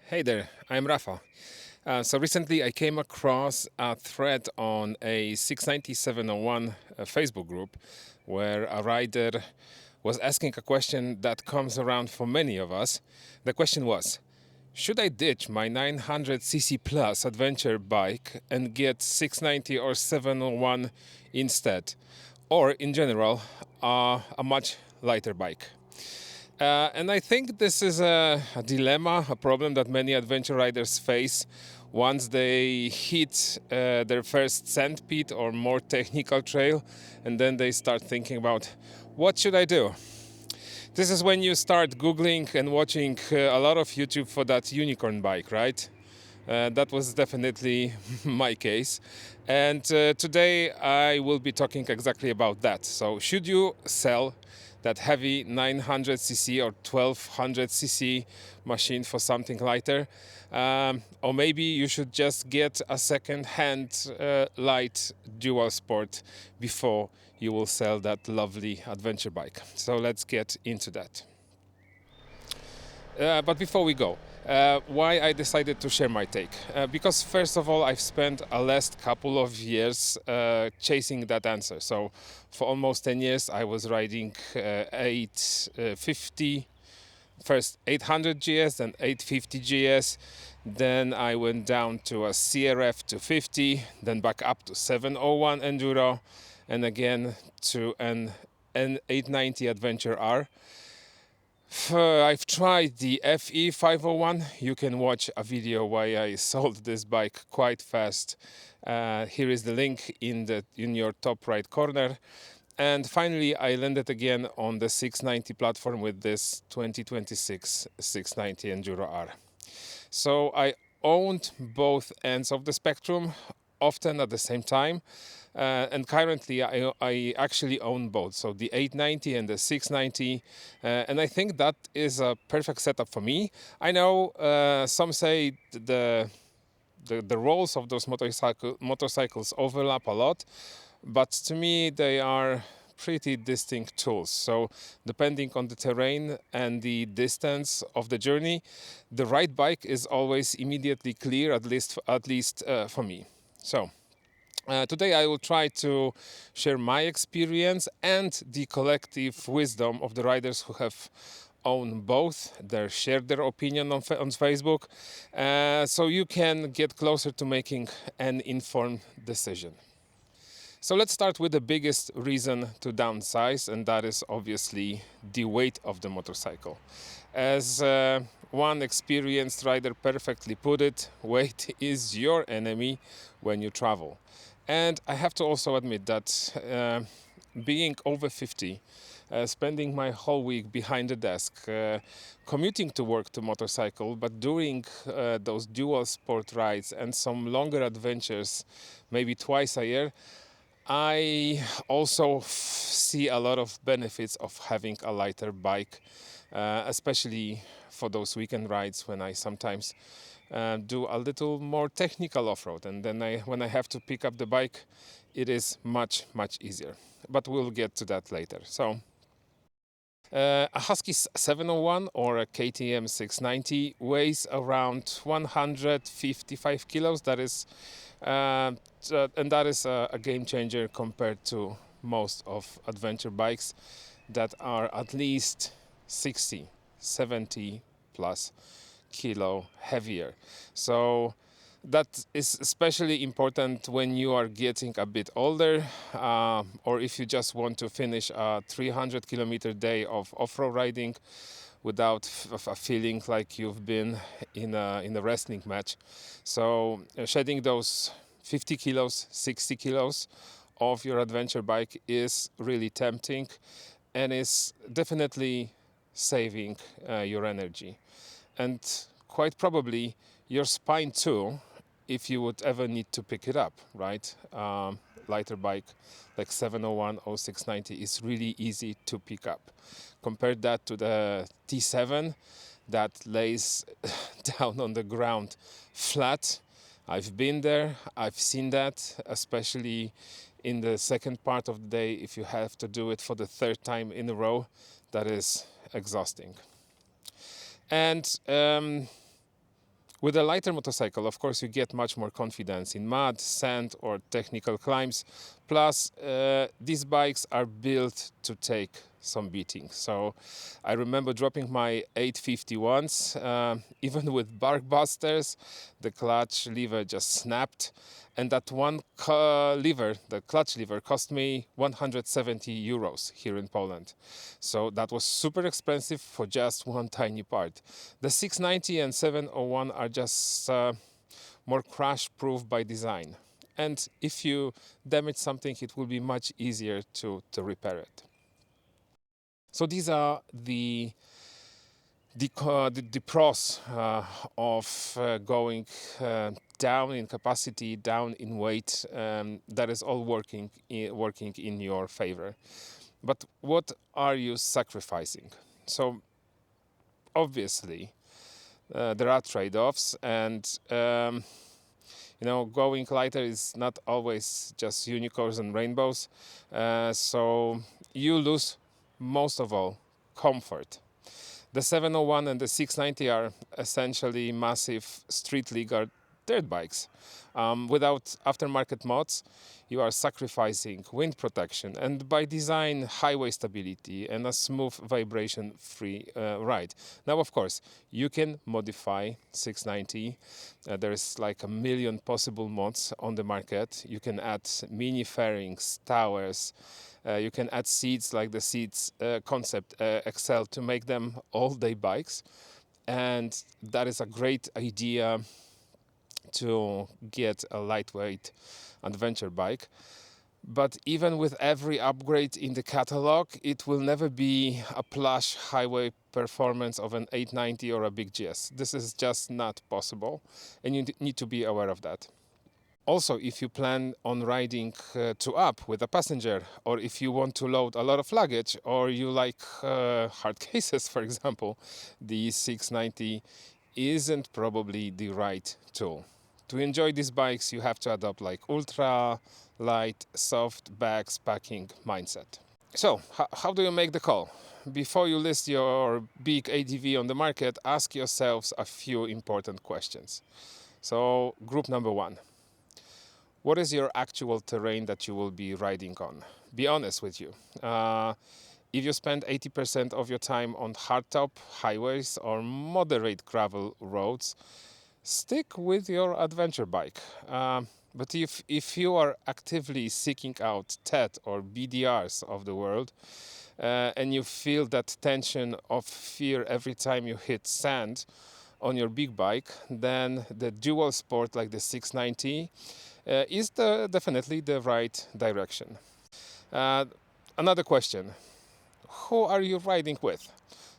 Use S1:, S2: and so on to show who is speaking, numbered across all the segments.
S1: Hey there, I'm Rafa. So recently I came across a thread on a 69701 Facebook group where a rider was asking a question that comes around for many of us. The question was, should I ditch my 900cc plus adventure bike and get 690 or 701 instead? Or in general, a much lighter bike? And I think this is a dilemma, a problem that many adventure riders face once they hit their first sand pit or more technical trail, and then they start thinking about what should I do? This is when you start Googling and watching a lot of YouTube for that unicorn bike, right? That was definitely my case. And today I will be talking exactly about that. So, should you sell that heavy 900cc or 1200cc machine for something lighter? Or maybe you should just get a second-hand light dual sport before you will sell that lovely adventure bike. So let's get into that. But before we go, why I decided to share my take? Because first of all, I've spent a last couple of years chasing that answer. So for almost 10 years, I was riding 850, first 800 GS, then 850 GS. Then I went down to a CRF 250, then back up to 701 Enduro, and again to an 890 Adventure R. I've tried the FE 501. You can watch a video why I sold this bike quite fast. Here is the link in your top right corner. And finally, I landed again on the 690 platform with this 2026 690 Enduro R. So I owned both ends of the spectrum, often at the same time. And currently, I actually own both, so the 890 and the 690, and I think that is a perfect setup for me. I know some say the roles of those motorcycles overlap a lot, but to me they are pretty distinct tools. So depending on the terrain and the distance of the journey, the right bike is always immediately clear, at least for me. So. Today I will try to share my experience and the collective wisdom of the riders who have owned both. They shared their opinion on Facebook, so you can get closer to making an informed decision. So let's start with the biggest reason to downsize, and that is obviously the weight of the motorcycle. As one experienced rider perfectly put it, weight is your enemy when you travel. And I have to also admit that being over 50, spending my whole week behind the desk, commuting to work to motorcycle, but doing those dual sport rides and some longer adventures, maybe twice a year, I also see a lot of benefits of having a lighter bike, especially for those weekend rides when I sometimes do a little more technical off-road, and then when I have to pick up the bike, it is much easier. But we'll get to that later. So a Husky 701 or a KTM 690 weighs around 155 kilos. That is, and that is a game changer compared to most of adventure bikes that are at least 60, 70 plus kilo heavier. So that is especially important when you are getting a bit older, or if you just want to finish a 300-kilometer day of off-road riding without feeling like you've been in a wrestling match. So shedding those 50 kilos, 60 kilos of your adventure bike is really tempting and is definitely saving your energy. And quite probably your spine too, if you would ever need to pick it up, right? Lighter bike like 701 or 690 is really easy to pick up. Compare that to the T7 that lays down on the ground flat. I've been there, I've seen that, especially in the second part of the day. If you have to do it for the third time in a row, that is exhausting. And With a lighter motorcycle, of course, you get much more confidence in mud, sand, or technical climbs. Plus, these bikes are built to take some beating. So I remember dropping my 850 once, even with bark busters, the clutch lever just snapped. And that one lever, the clutch lever, cost me 170 euros here in Poland. So that was super expensive for just one tiny part. The 690 and 701 are just more crash proof by design. And if you damage something, it will be much easier to repair it. So these are the pros of going down in capacity, down in weight. That is all working in your favor. But what are you sacrificing? So obviously there are trade-offs, and going lighter is not always just unicorns and rainbows. So you lose most of all comfort. The 701 and the 690 are essentially massive street legal dirt bikes. Without aftermarket mods, you are sacrificing wind protection and by design highway stability and a smooth vibration-free ride. Now, of course, you can modify 690. There is like a million possible mods on the market. You can add mini fairings, towers. You can add seats like the seats concept Excel to make them all-day bikes, and that is a great idea to get a lightweight adventure bike. But even with every upgrade in the catalog, it will never be a plush highway performance of an 890 or a big GS. This is just not possible, and you need to be aware of that. Also, if you plan on riding to up with a passenger, or if you want to load a lot of luggage, or you like hard cases, for example, the 690 isn't probably the right tool. To enjoy these bikes, you have to adopt like ultra light, soft bags packing mindset. So, how do you make the call? Before you list your big ADV on the market, ask yourselves a few important questions. So, group number one. What is your actual terrain that you will be riding on? Be honest with you. If you spend 80% of your time on hardtop highways or moderate gravel roads, stick with your adventure bike. But if you are actively seeking out TED or BDRs of the world, and you feel that tension of fear every time you hit sand on your big bike, then the dual sport like the 690 is definitely the right direction. Another question, who are you riding with?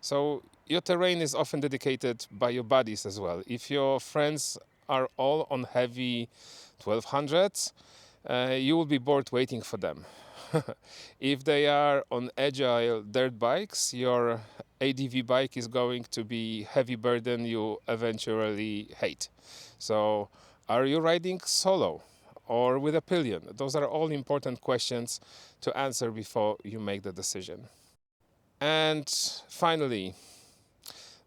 S1: So your terrain is often dedicated by your buddies as well. If your friends are all on heavy 1200s, you will be bored waiting for them. If they are on agile dirt bikes, your ADV bike is going to be heavy burden you eventually hate. So are you riding solo or with a pillion? Those are all important questions to answer before you make the decision. And finally,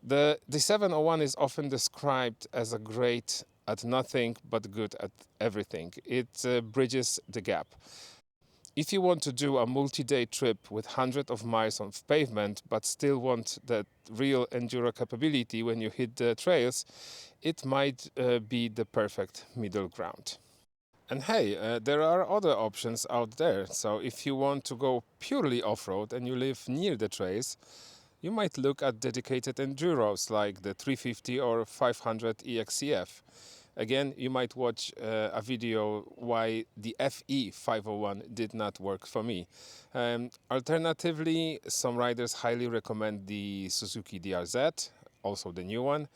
S1: the 701 is often described as a great at nothing but good at everything. It bridges the gap. If you want to do a multi-day trip with hundreds of miles of pavement but still want that real enduro capability when you hit the trails, it might be the perfect middle ground. And hey, there are other options out there. So if you want to go purely off-road and you live near the trails, you might look at dedicated enduros like the 350 or 500 EXC-F. Again, you might watch a video why the FE 501 did not work for me. Alternatively, some riders highly recommend the Suzuki DRZ, also the new one.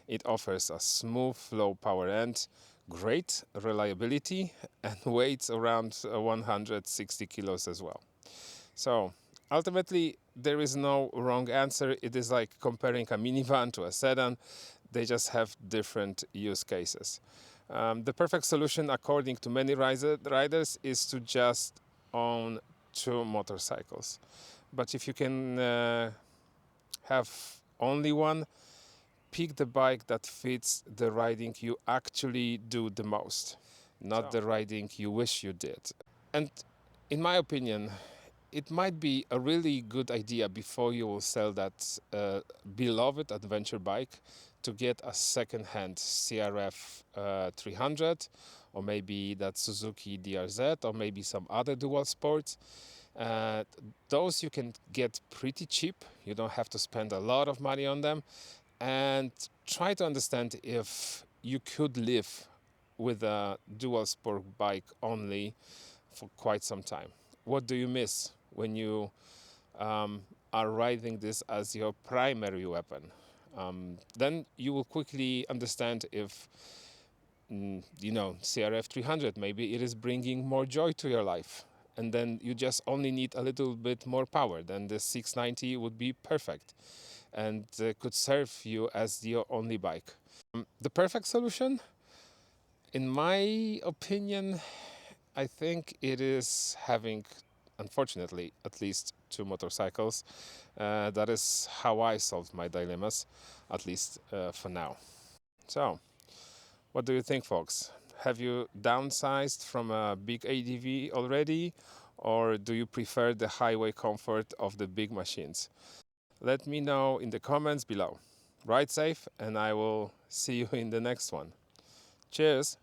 S1: It offers a smooth, low power end, great reliability, and weighs around 160 kilos as well. So ultimately, there is no wrong answer. It is like comparing a minivan to a sedan. They just have different use cases. The perfect solution, according to many riders, is to just own two motorcycles. But if you can have only one, pick the bike that fits the riding you actually do the most, not the riding you wish you did. And in my opinion, it might be a really good idea before you will sell that beloved adventure bike to get a second-hand CRF 300, or maybe that Suzuki DRZ, or maybe some other dual sports. Uh, those you can get pretty cheap. You don't have to spend a lot of money on them, and try to understand if you could live with a dual sport bike only for quite some time. What do you miss when you are riding this as your primary weapon? Then you will quickly understand if CRF 300, maybe it is bringing more joy to your life, and then you just only need a little bit more power. Then the 690 would be perfect and could serve you as your only bike. The perfect solution, in my opinion, I think it is having, unfortunately, at least two motorcycles. That is how I solved my dilemmas, at least for now. So, what do you think, folks? Have you downsized from a big ADV already, or do you prefer the highway comfort of the big machines? Let me know in the comments below. Ride safe, and I will see you in the next one. Cheers!